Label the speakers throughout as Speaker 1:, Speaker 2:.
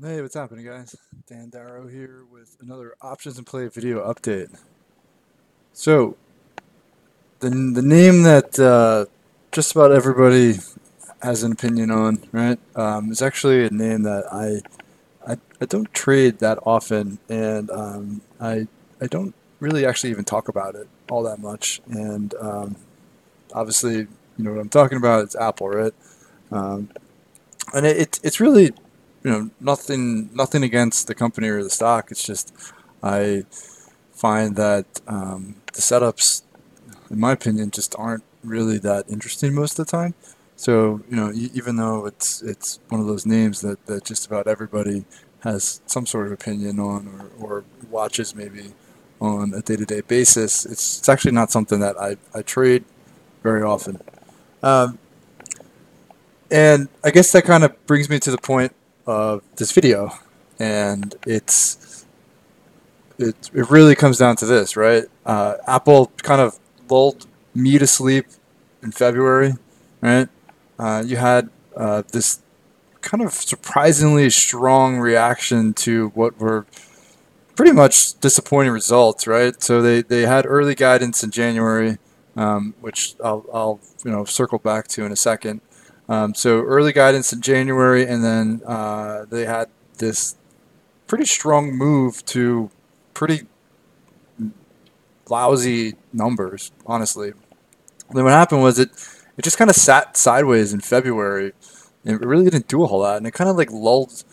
Speaker 1: Hey, what's happening, guys? Dan Darrow here with another Options and Play video update. So, the name that just about everybody has an opinion on, right, is actually a name that I don't trade that often, and I don't really actually even talk about it all that much. And obviously, you know what I'm talking about. It's Apple, right? Um, and it's really, nothing against the company or the stock. It's just I find that the setups, in my opinion, just aren't really that interesting most of the time. So even though it's one of those names that just about everybody has some sort of opinion on or watches maybe on a day-to-day basis, it's actually not something that I trade very often. Um, and I guess that kind of brings me to the point of this video, and it really comes down to this, right? Apple kind of lulled me to sleep in February, right? You had this kind of surprisingly strong reaction to what were pretty much disappointing results, right? So they had early guidance in January, which I'll circle back to in a second. So early guidance in January, and then they had this pretty strong move to pretty lousy numbers, honestly. And then what happened was it just kind of sat sideways in February. And it really didn't do a whole lot, and it kind of like lulled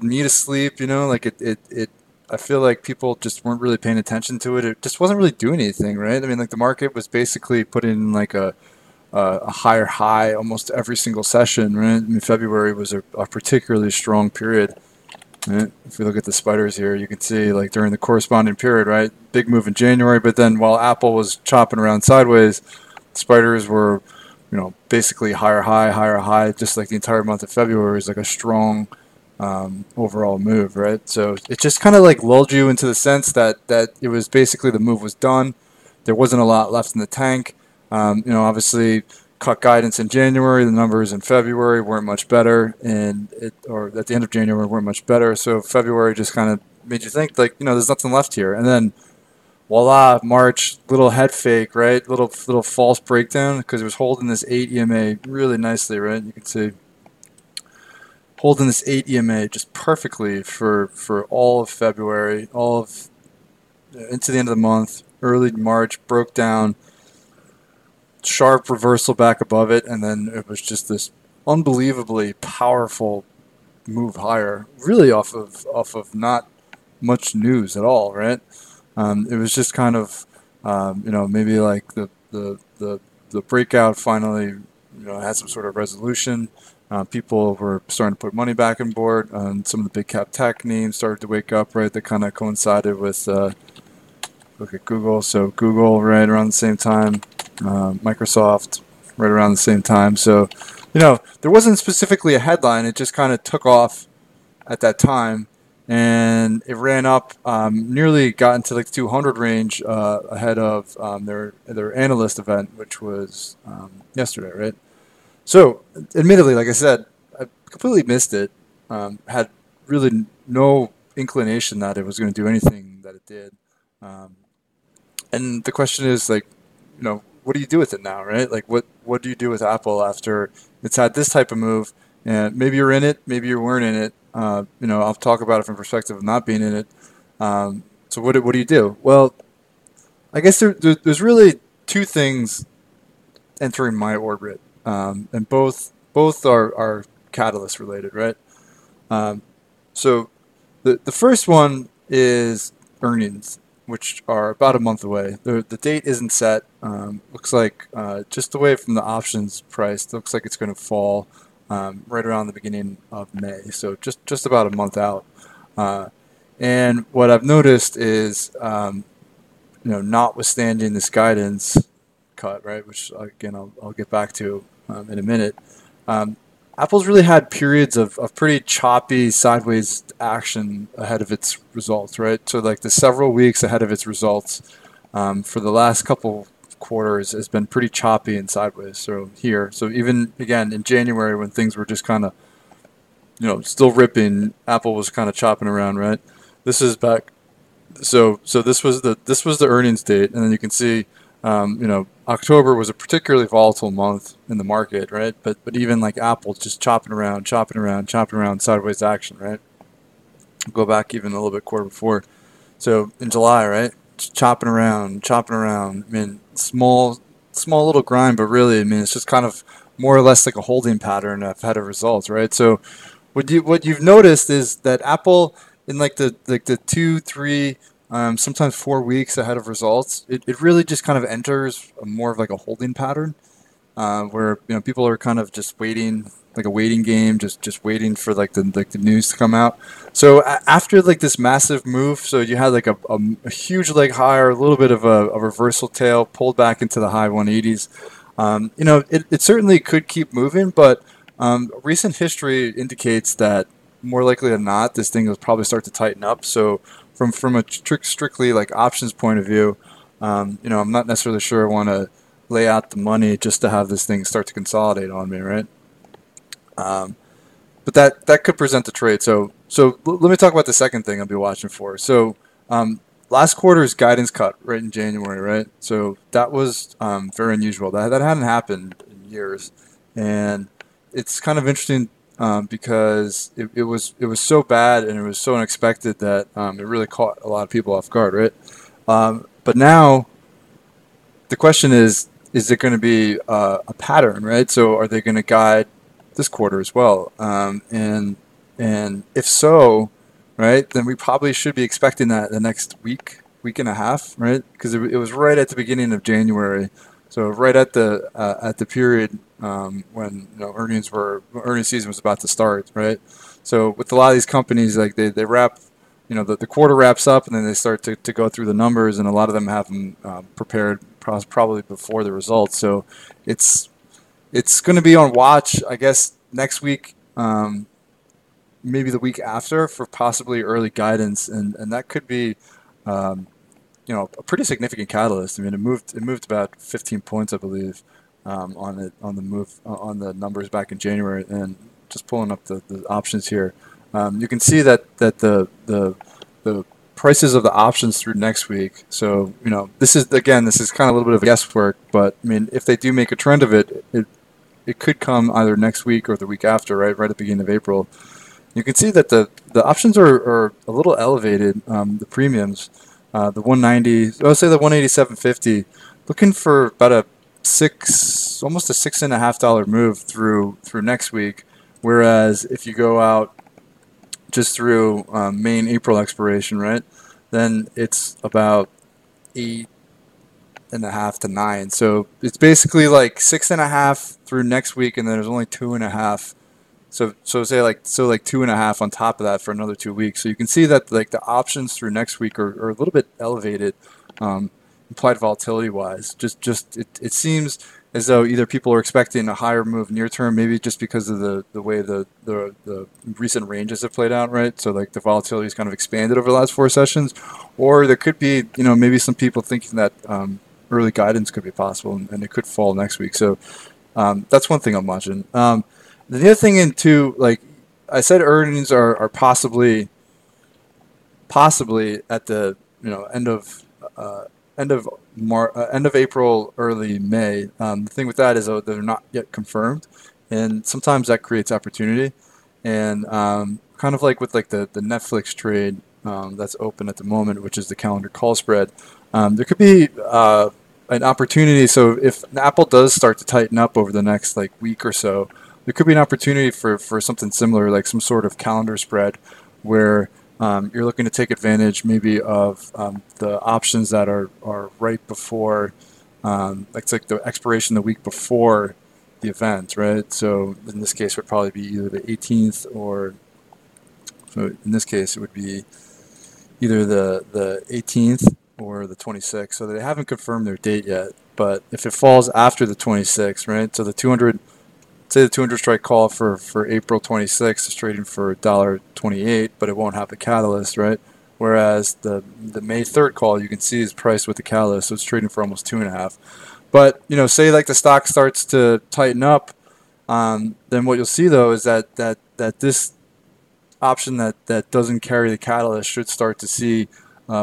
Speaker 1: me to sleep. Like it. I feel like people just weren't really paying attention to it. It just wasn't really doing anything, right? I mean, like the market was basically putting in like a higher high almost every single session, right? I mean, February was a particularly strong period. Right? If we look at the spiders here, you can see like during the corresponding period, right? Big move in January, but then while Apple was chopping around sideways, spiders were, basically higher high, just like the entire month of February is like a strong overall move, right? So it just kind of like lulled you into the sense that it was basically the move was done. There wasn't a lot left in the tank. Obviously cut guidance in January. The numbers in February weren't much better, or at the end of January weren't much better. So February just kind of made you think like there's nothing left here, and then voila, March, little head fake, right? Little false breakdown because it was holding this 8 EMA really nicely, right? You can see holding this 8 EMA just perfectly for all of February, all of into the end of the month, early March, broke down, sharp reversal back above it, and then it was just this unbelievably powerful move higher, really off of not much news at all, right? It was just kind of maybe like the breakout finally had some sort of resolution. People were starting to put money back on board. Some of the big cap tech names started to wake up, right? That kind of coincided with look at Google. So Google right around the same time, Microsoft right around the same time. So there wasn't specifically a headline. It just kind of took off at that time, and it ran up, nearly got into like the 200 range ahead of their analyst event, which was yesterday, right? So, admittedly, like I said, I completely missed it. Had really no inclination that it was going to do anything that it did. Um, and the question is, like, what do you do with it now, right? Like, what do you do with Apple after it's had this type of move? And maybe you're in it, maybe you weren't in it. I'll talk about it from perspective of not being in it. So what do you do? Well, I guess there's really two things entering my orbit, and both are catalyst related, right? Um, so the first one is earnings, which are about a month away. The date isn't set. Looks like just away from the options price, looks like it's going to fall right around the beginning of May. So just about a month out. Uh, and what I've noticed is, notwithstanding this guidance cut, right, which again I'll get back to in a minute. Um, Apple's really had periods of pretty choppy sideways action ahead of its results, right? So like the several weeks ahead of its results for the last couple quarters has been pretty choppy and sideways. So even again in January when things were just kind of still ripping. Apple was kind of chopping around, right? This is back. So this was the earnings date, and then you can see, October was a particularly volatile month in the market, right? But even like Apple just chopping around, chopping around, chopping around, sideways action, right? Go back even a little bit quarter before. So in July, right, just chopping around, chopping around. I mean, small little grind, but really, I mean, it's just kind of more or less like a holding pattern ahead of results, right? So what you've noticed is that Apple in like the 2, 3, sometimes 4 weeks ahead of results, it really just kind of enters more of like a holding pattern, where people are kind of just waiting, like a waiting game, just waiting for like the news to come out. So after like this massive move, so you had like a huge leg higher, a little bit of a reversal tail, pulled back into the high 180s. It certainly could keep moving, but recent history indicates that more likely than not, this thing will probably start to tighten up. So from a strictly like options point of view, I'm not necessarily sure I want to lay out the money just to have this thing start to consolidate on me, right? Um, but that could present a trade. So let me talk about the second thing I'll be watching for. So last quarter's guidance cut right in January, right? So that was very unusual. That hadn't happened in years, and it's kind of interesting, because it was so bad and it was so unexpected that it really caught a lot of people off guard, right? But now the question is it going to be a pattern, right? So are they going to guide this quarter as well? And if so, right, then we probably should be expecting that the next week and a half, right? Because it was right at the beginning of January, so right at the period, when earnings season was about to start, right? So with a lot of these companies, like they wrap, the quarter wraps up, and then they start to go through the numbers, and a lot of them have them prepared probably before the results. So it's it's going to be on watch, I guess, next week, maybe the week after, for possibly early guidance, and that could be, um, a pretty significant catalyst. I mean, it moved about 15 points, I believe, on the move, on the numbers back in January. And just pulling up the options here, you can see that the prices of the options through next week. So this is kind of a little bit of guesswork, but I mean, if they do make a trend of it, it could come either next week or the week after, right at the beginning of April. You can see that the options are a little elevated. The premiums, the 190, I would say the 187.50, looking for about almost a $6.50 move through next week. Whereas if you go out just through May and April expiration, right, then it's about 8.5 to 9. So it's basically like 6.5 through next week, and then there's only 2.5. So say like 2.5 on top of that for another 2 weeks. So you can see that like the options through next week are a little bit elevated, implied volatility wise. It seems as though either people are expecting a higher move near term, maybe just because of the way the recent ranges have played out, right? So like the volatility has kind of expanded over the last 4 sessions, or there could be maybe some people thinking that early guidance could be possible, and it could fall next week. So that's one thing I'm watching. The other thing, into like I said, earnings are possibly at the end of April, early May. The thing with that is, they're not yet confirmed, and sometimes that creates opportunity. And kind of like with like the Netflix trade that's open at the moment, which is the calendar call spread, there could be an opportunity. So if Apple does start to tighten up over the next like week or so, there could be an opportunity for something similar, like some sort of calendar spread, where you're looking to take advantage maybe of the options that are right before, like the expiration the week before the event, right? So in this case, it would probably be either the 18th, or so in this case, it would be either the 18th or the 26th. So they haven't confirmed their date yet. But if it falls after the 26th, right? So say the 200 strike call for April 26th is trading for $1.28, but it won't have the catalyst, right? Whereas the May 3rd call, you can see, is priced with the catalyst, so it's trading for almost 2.5. But say like the stock starts to tighten up, then what you'll see though is that option that doesn't carry the catalyst should start to see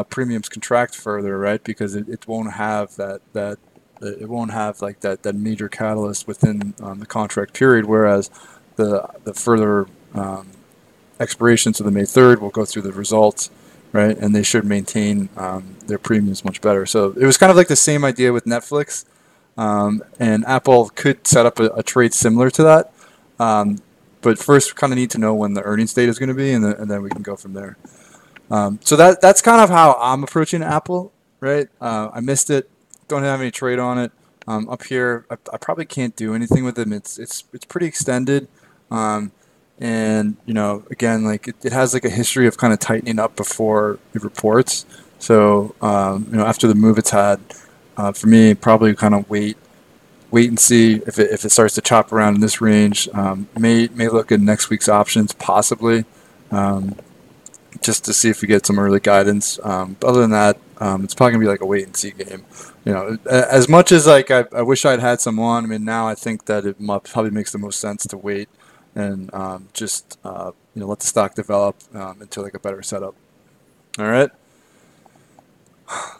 Speaker 1: premiums contract further, right? Because it won't have that it won't have like that major catalyst within the contract period, whereas the further expiration to the May 3rd will go through the results, right? And they should maintain their premiums much better. So it was kind of like the same idea with Netflix, and Apple could set up a trade similar to that. But first, we kind of need to know when the earnings date is going to be, and then we can go from there. So that's kind of how I'm approaching Apple, right? I missed it. Don't have any trade on it. Up here, I probably can't do anything with them. It's pretty extended, and again, like it has like a history of kind of tightening up before it reports. So after the move it's had, for me, probably kind of wait and see if it starts to chop around in this range. May look at next week's options possibly. Just to see if we get some early guidance. But other than that, it's probably gonna be like a wait and see game. As much as like I wish I'd had some on. I mean, now I think that it probably makes the most sense to wait and just let the stock develop until like a better setup. All right.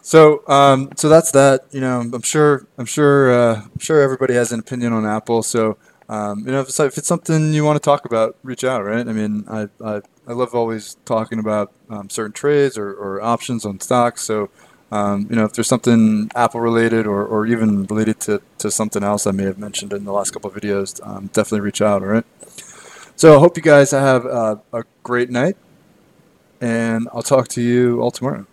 Speaker 1: So that's that. I'm sure everybody has an opinion on Apple. So if it's something you want to talk about, reach out. Right. I mean, I love always talking about certain trades or options on stocks. So if there's something Apple related or even related to something else I may have mentioned in the last couple of videos, definitely reach out. All right. So I hope you guys have a great night, and I'll talk to you all tomorrow.